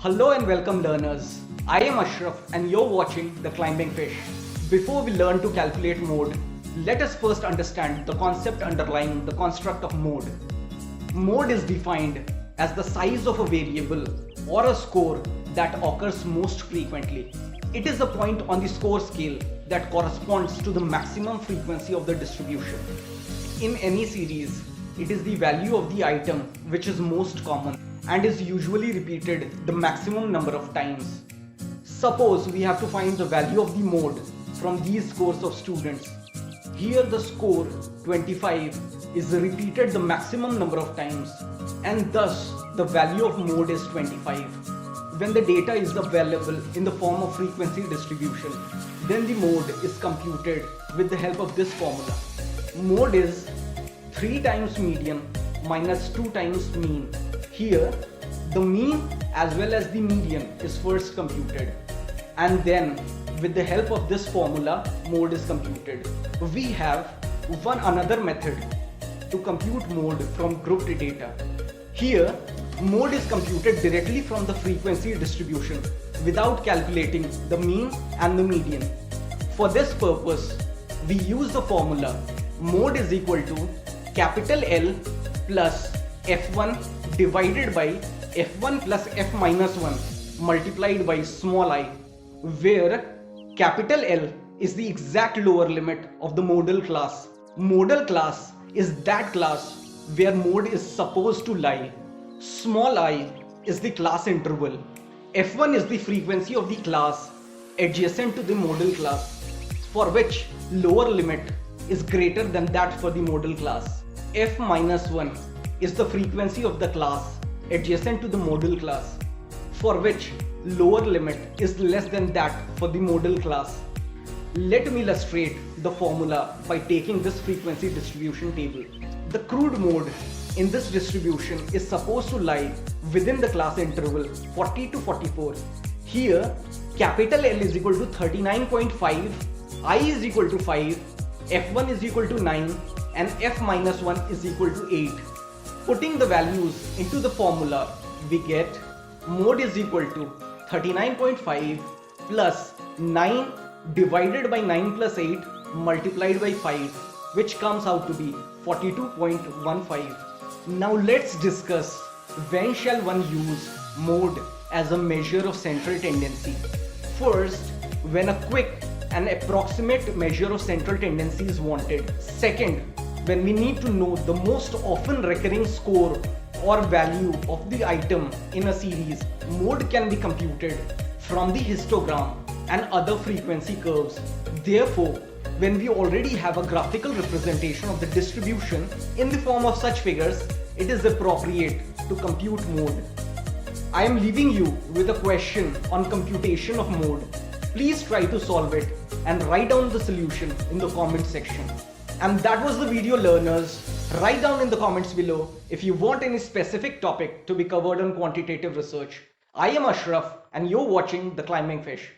Hello and welcome learners. I am Ashraf and you're watching The Climbing Fish. Before we learn to calculate mode, let us first understand the concept underlying the construct of mode. Mode is defined as the size of a variable or a score that occurs most frequently. It is a point on the score scale that corresponds to the maximum frequency of the distribution. In any series, it is the value of the item which is most common and is usually repeated the maximum number of times. Suppose we have to find the value of the mode from these scores of students. Here the score 25 is repeated the maximum number of times and thus the value of mode is 25. When the data is available in the form of frequency distribution, then the mode is computed with the help of this formula. Mode is 3 times median minus 2 times mean. Here, the mean as well as the median is first computed, and then with the help of this formula, mode is computed. We have one another method to compute mode from grouped data. Here, mode is computed directly from the frequency distribution without calculating the mean and the median. For this purpose, we use the formula mode is equal to capital L plus F1 divided by F1 plus F minus 1 multiplied by small I, where capital L is the exact lower limit of the modal class. Modal class is that class where mode is supposed to lie. Small I is the class interval. F1 is the frequency of the class adjacent to the modal class, for which lower limit is greater than that for the modal class. F minus 1 is the frequency of the class adjacent to the modal class, for which lower limit is less than that for the modal class. Let me illustrate the formula by taking this frequency distribution table. The crude mode in this distribution is supposed to lie within the class interval 40 to 44. Here, capital L is equal to 39.5, I is equal to 5, F1 is equal to 9, and F minus 1 is equal to 8. Putting the values into the formula, we get mode is equal to 39.5 plus 9 divided by 9 plus 8 multiplied by 5, which comes out to be 42.15. Now let's discuss when shall one use mode as a measure of central tendency. First, when a quick and approximate measure of central tendency is wanted. Second, when we need to know the most often recurring score or value of the item in a series. Mode can be computed from the histogram and other frequency curves. Therefore, when we already have a graphical representation of the distribution in the form of such figures, it is appropriate to compute mode. I am leaving you with a question on computation of mode. Please try to solve it and write down the solution in the comment section. And that was the video, learners. Write down in the comments below if you want any specific topic to be covered on quantitative research. I am Ashraf and you're watching The Climbing Fish.